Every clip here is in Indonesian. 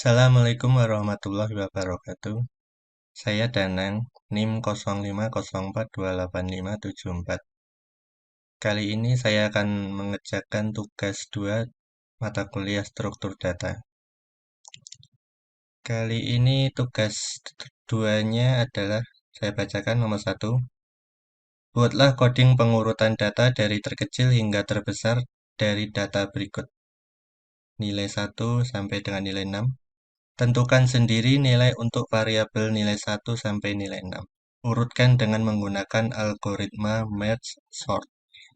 Assalamualaikum warahmatullahi wabarakatuh. Saya Danang, NIM 0504285574. Kali ini saya akan mengerjakan tugas 2 mata kuliah struktur data. Kali ini tugas 2-nya adalah, saya bacakan nomor 1. Buatlah coding pengurutan data dari terkecil hingga terbesar dari data berikut. Nilai 1 sampai dengan nilai 6. Tentukan sendiri nilai untuk variabel nilai 1 sampai nilai 6. Urutkan dengan menggunakan algoritma merge sort.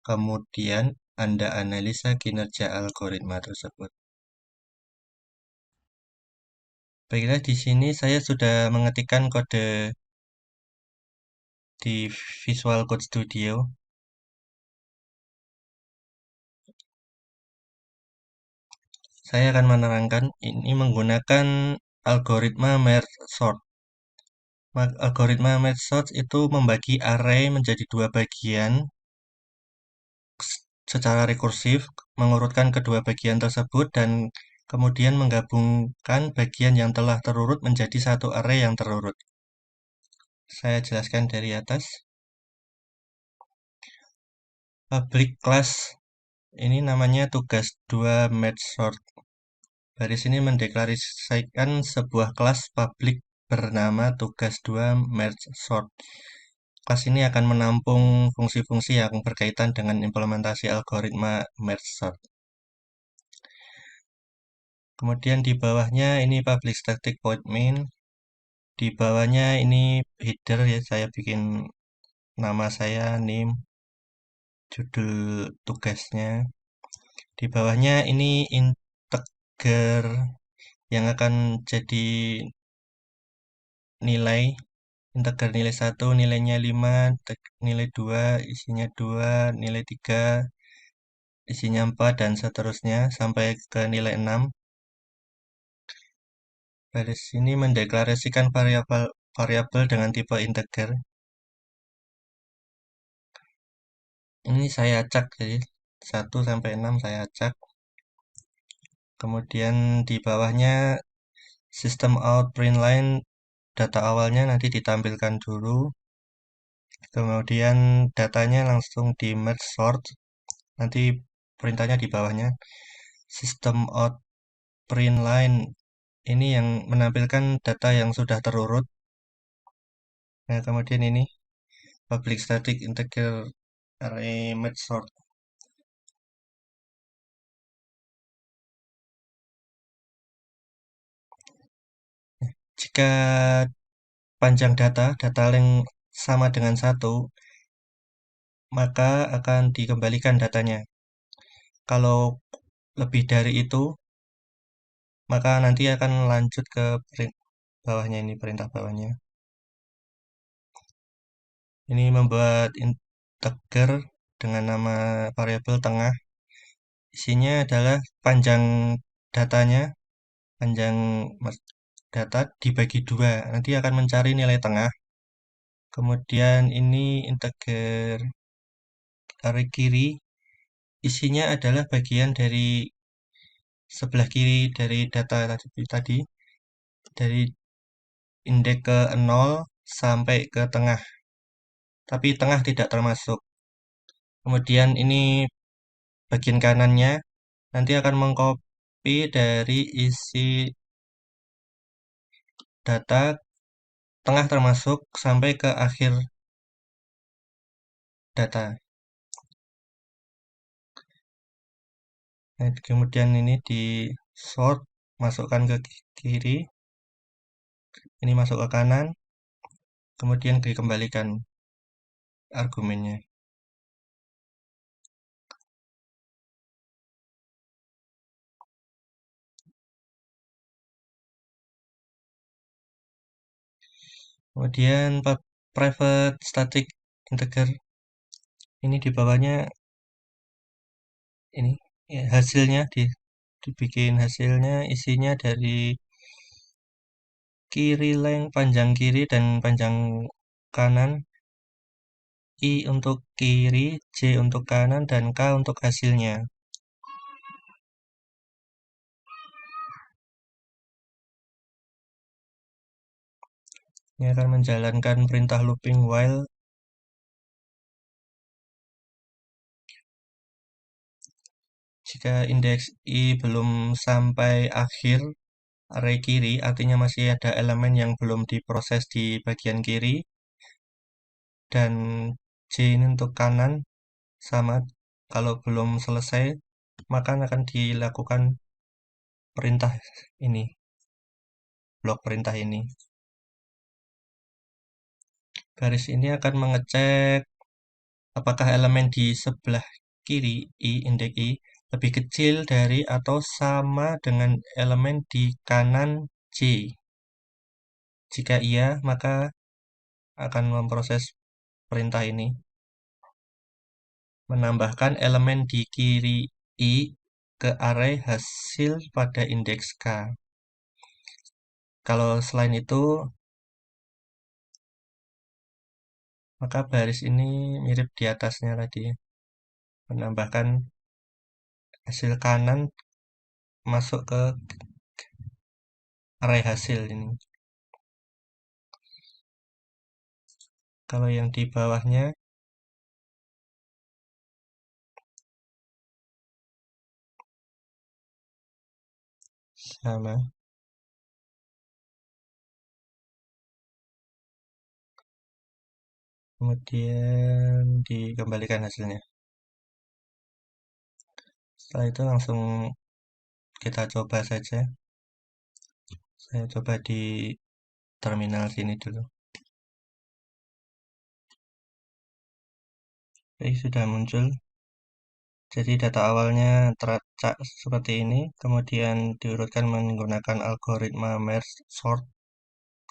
Kemudian Anda analisa kinerja algoritma tersebut. Baiklah, di sini saya sudah mengetikkan kode di Visual Code Studio. Saya akan menerangkan ini menggunakan algoritma merge sort. Algoritma merge sort itu membagi array menjadi dua bagian secara rekursif, mengurutkan kedua bagian tersebut dan kemudian menggabungkan bagian yang telah terurut menjadi satu array yang terurut. Saya jelaskan dari atas. Public class ini namanya tugas 2 merge sort. Baris ini mendeklarasikan sebuah kelas public bernama tugas 2 merge sort. Kelas ini akan menampung fungsi-fungsi yang berkaitan dengan implementasi algoritma merge sort. Kemudian di bawahnya ini public static void main. Di bawahnya ini header ya, saya bikin nama saya, name, judul tugasnya. Di bawahnya ini integer yang akan jadi nilai. Integer nilai 1 nilainya 5, nilai 2 isinya 2, nilai 3 isinya 4 dan seterusnya sampai ke nilai 6. Baris ini mendeklarasikan variabel dengan tipe integer. Ini saya acak, jadi 1 sampai 6 saya acak. Kemudian di bawahnya system out print line, data awalnya nanti ditampilkan dulu. Kemudian datanya langsung di merge sort. Nanti perintahnya di bawahnya. System out print line ini yang menampilkan data yang sudah terurut. Nah, kemudian ini public static integer array merge sort. Jika panjang data length sama dengan 1, maka akan dikembalikan datanya. Kalau lebih dari itu, maka nanti akan lanjut ke bawahnya ini, perintah bawahnya. Ini membuat integer dengan nama variabel tengah. Isinya adalah panjang datanya, panjang data dibagi 2. Nanti akan mencari nilai tengah. Kemudian ini integer array kiri. Isinya adalah bagian dari sebelah kiri dari data tadi. Dari indeks ke 0 sampai ke tengah. Tapi tengah tidak termasuk. Kemudian ini bagian kanannya nanti akan mengcopy dari isi data tengah termasuk sampai ke akhir data. Nah, kemudian ini di sort, masukkan ke kiri, ini masuk ke kanan, kemudian dikembalikan argumennya. Kemudian private static integer ini di bawahnya ini ya, hasilnya dibikin hasilnya isinya dari kiri length panjang kiri dan panjang kanan, I untuk kiri, J untuk kanan, dan K untuk hasilnya. Ini akan menjalankan perintah looping while jika indeks i belum sampai akhir array kiri, artinya masih ada elemen yang belum diproses di bagian kiri, dan J ini untuk kanan, sama, kalau belum selesai, maka akan dilakukan perintah ini, blok perintah ini. Garis ini akan mengecek apakah elemen di sebelah kiri, indeks i, lebih kecil dari atau sama dengan elemen di kanan J. Jika iya, maka akan memproses perintah ini, menambahkan elemen di kiri i ke array hasil pada indeks K. Kalau selain itu, maka baris ini mirip di atasnya tadi, menambahkan hasil kanan masuk ke array hasil ini. Kalau yang di bawahnya sama. Kemudian dikembalikan hasilnya. Setelah itu langsung kita coba saja. Saya coba di terminal sini dulu. Oke, sudah muncul. Jadi data awalnya teracak seperti ini, kemudian diurutkan menggunakan algoritma merge sort,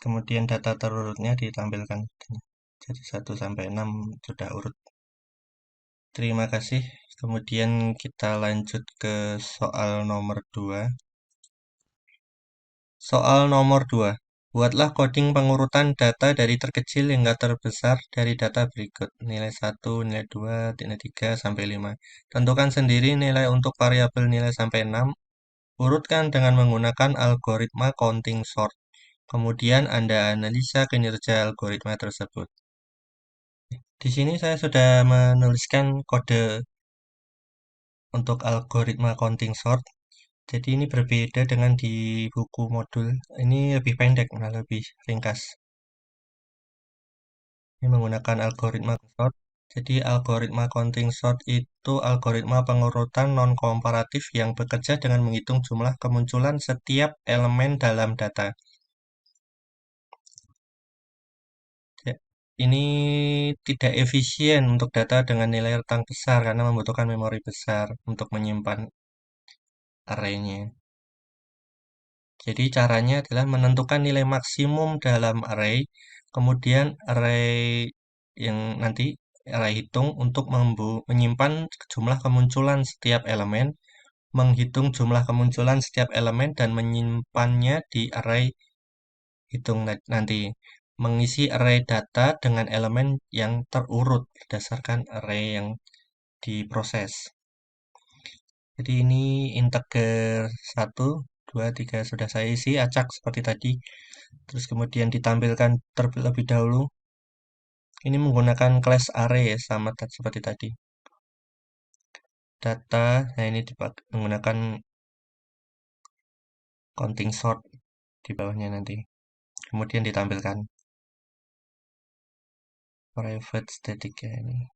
kemudian data terurutnya ditampilkan. Jadi 1 sampai 6 sudah urut. Terima kasih. Kemudian kita lanjut ke soal nomor 2. Soal nomor 2. Buatlah coding pengurutan data dari terkecil hingga terbesar dari data berikut. Nilai 1, nilai 2, nilai 3, sampai 5. Tentukan sendiri nilai untuk variabel nilai sampai 6. Urutkan dengan menggunakan algoritma counting sort. Kemudian Anda analisa kinerja algoritma tersebut. Di sini saya sudah menuliskan kode untuk algoritma counting sort. Jadi ini berbeda dengan di buku modul. Ini lebih pendek, malah lebih ringkas. Ini menggunakan algoritma sort. Jadi algoritma counting sort itu algoritma pengurutan non-komparatif yang bekerja dengan menghitung jumlah kemunculan setiap elemen dalam data. Ya, ini tidak efisien untuk data dengan nilai rentang besar karena membutuhkan memori besar untuk menyimpan array-nya. Jadi caranya adalah menentukan nilai maksimum dalam array, kemudian array yang nanti array hitung untuk menyimpan jumlah kemunculan setiap elemen, menghitung jumlah kemunculan setiap elemen dan menyimpannya di array hitung nanti. Mengisi array data dengan elemen yang terurut berdasarkan array yang diproses. Jadi ini integer 1, 2, 3 sudah saya isi acak seperti tadi. Terus kemudian ditampilkan terlebih dahulu. Ini menggunakan class array ya, sama seperti tadi. Data, nah ini menggunakan counting sort di bawahnya nanti. Kemudian ditampilkan private static ya ini.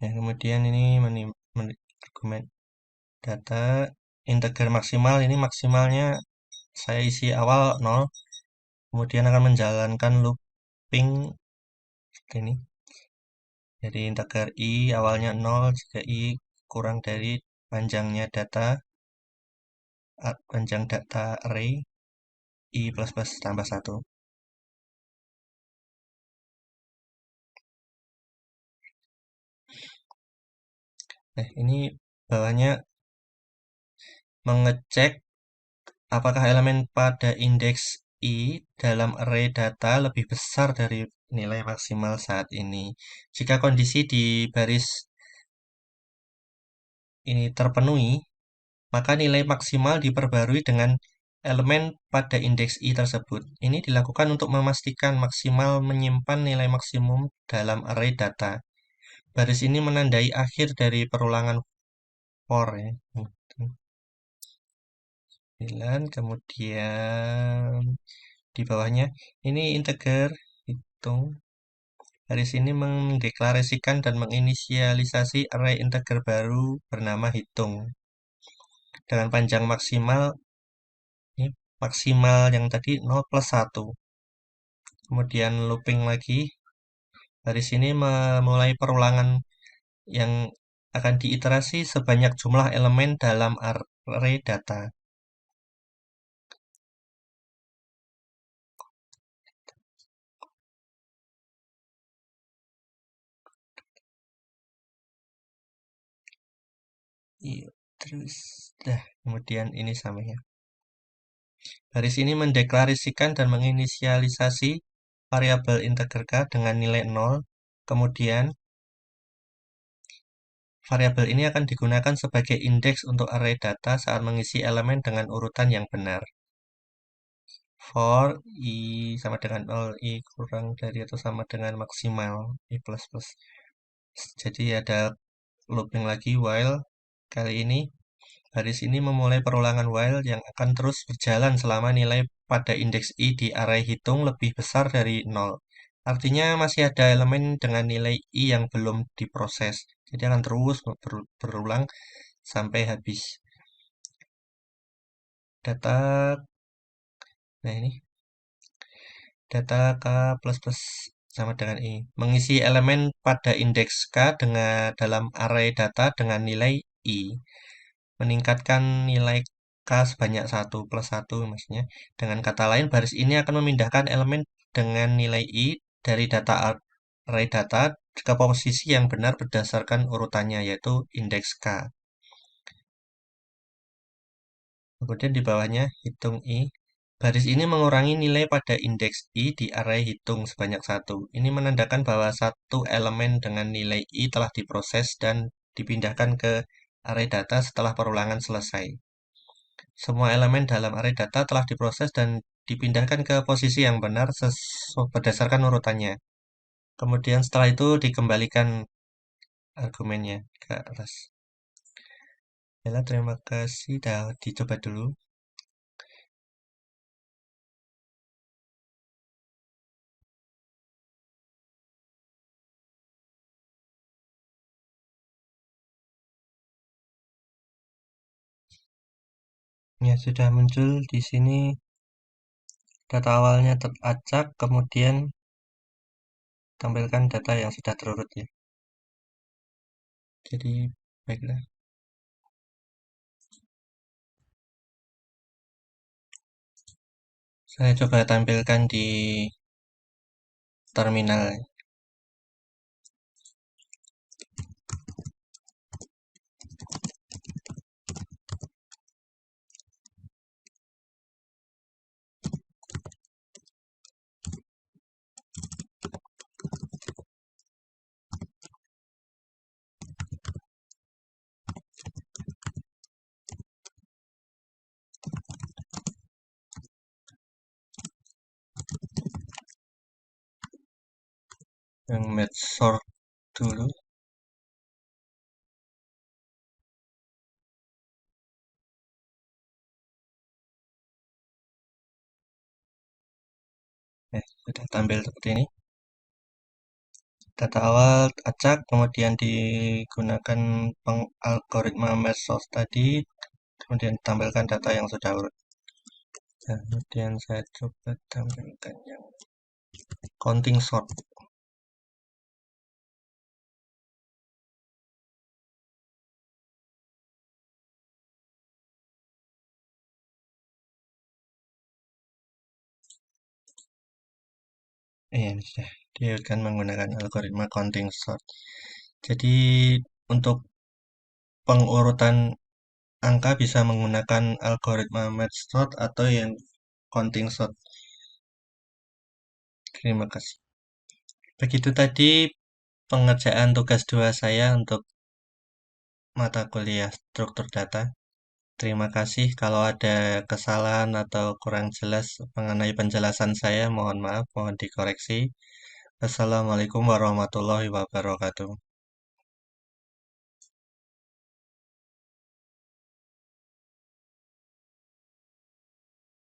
Ya, kemudian ini argumen data integer maksimal, ini maksimalnya saya isi awal 0, kemudian akan menjalankan looping seperti ini. Jadi integer i awalnya 0 jika i kurang dari panjangnya data, panjang data array, i plus plus tambah 1. Nah, ini bawahnya mengecek apakah elemen pada indeks i dalam array data lebih besar dari nilai maksimal saat ini. Jika kondisi di baris ini terpenuhi, maka nilai maksimal diperbarui dengan elemen pada indeks I tersebut. Ini dilakukan untuk memastikan maksimal menyimpan nilai maksimum dalam array data. Baris ini menandai akhir dari perulangan for ya. 9, kemudian di bawahnya ini integer hitung. Baris ini mendeklarasikan dan menginisialisasi array integer baru bernama hitung dengan panjang maksimal ini maksimal yang tadi 0 plus 1. Kemudian looping lagi. Baris ini memulai perulangan yang akan diiterasi sebanyak jumlah elemen dalam array data. Iya, terus kemudian ini sama ya. Baris ini mendeklarasikan dan menginisialisasi variabel integer k dengan nilai 0. Kemudian variabel ini akan digunakan sebagai indeks untuk array data saat mengisi elemen dengan urutan yang benar. For I sama dengan 0, I kurang dari atau sama dengan maksimal, I plus plus. Jadi ada looping lagi while. Kali ini baris ini memulai perulangan while yang akan terus berjalan selama nilai pada indeks I di array hitung lebih besar dari 0. Artinya masih ada elemen dengan nilai I yang belum diproses. Jadi akan terus berulang sampai habis. Data, nah ini data K plus plus sama dengan I. Mengisi elemen pada indeks K dengan dalam array data dengan nilai I. Meningkatkan nilai K sebanyak 1 plus 1 maksudnya. Dengan kata lain, baris ini akan memindahkan elemen dengan nilai I dari data array data ke posisi yang benar berdasarkan urutannya, yaitu indeks K. Kemudian di bawahnya, hitung I. Baris ini mengurangi nilai pada indeks I di array hitung sebanyak 1. Ini menandakan bahwa satu elemen dengan nilai I telah diproses dan dipindahkan ke array data setelah perulangan selesai. Semua elemen dalam array data telah diproses dan dipindahkan ke posisi yang benar berdasarkan urutannya. Kemudian setelah itu dikembalikan argumennya ke atas. Yalah, terima kasih. Dah dicoba dulu. Ya, sudah muncul di sini data awalnya teracak, kemudian tampilkan data yang sudah terurut ya. Jadi, baiklah. Saya coba tampilkan di terminal. Yang match sort dulu. Sudah tampil seperti ini. Data awal acak, kemudian digunakan algoritma match sort tadi, kemudian ditampilkan data yang sudah urut. Kemudian saya coba tampilkan yang counting sort. Ini sudah dia akan menggunakan algoritma counting sort. Jadi untuk pengurutan angka bisa menggunakan algoritma match sort atau yang counting sort. Terima kasih. Begitu tadi pengerjaan tugas 2 saya untuk mata kuliah struktur data. Terima kasih kalau ada kesalahan atau kurang jelas mengenai penjelasan saya, mohon maaf, mohon dikoreksi. Wassalamualaikum warahmatullahi wabarakatuh.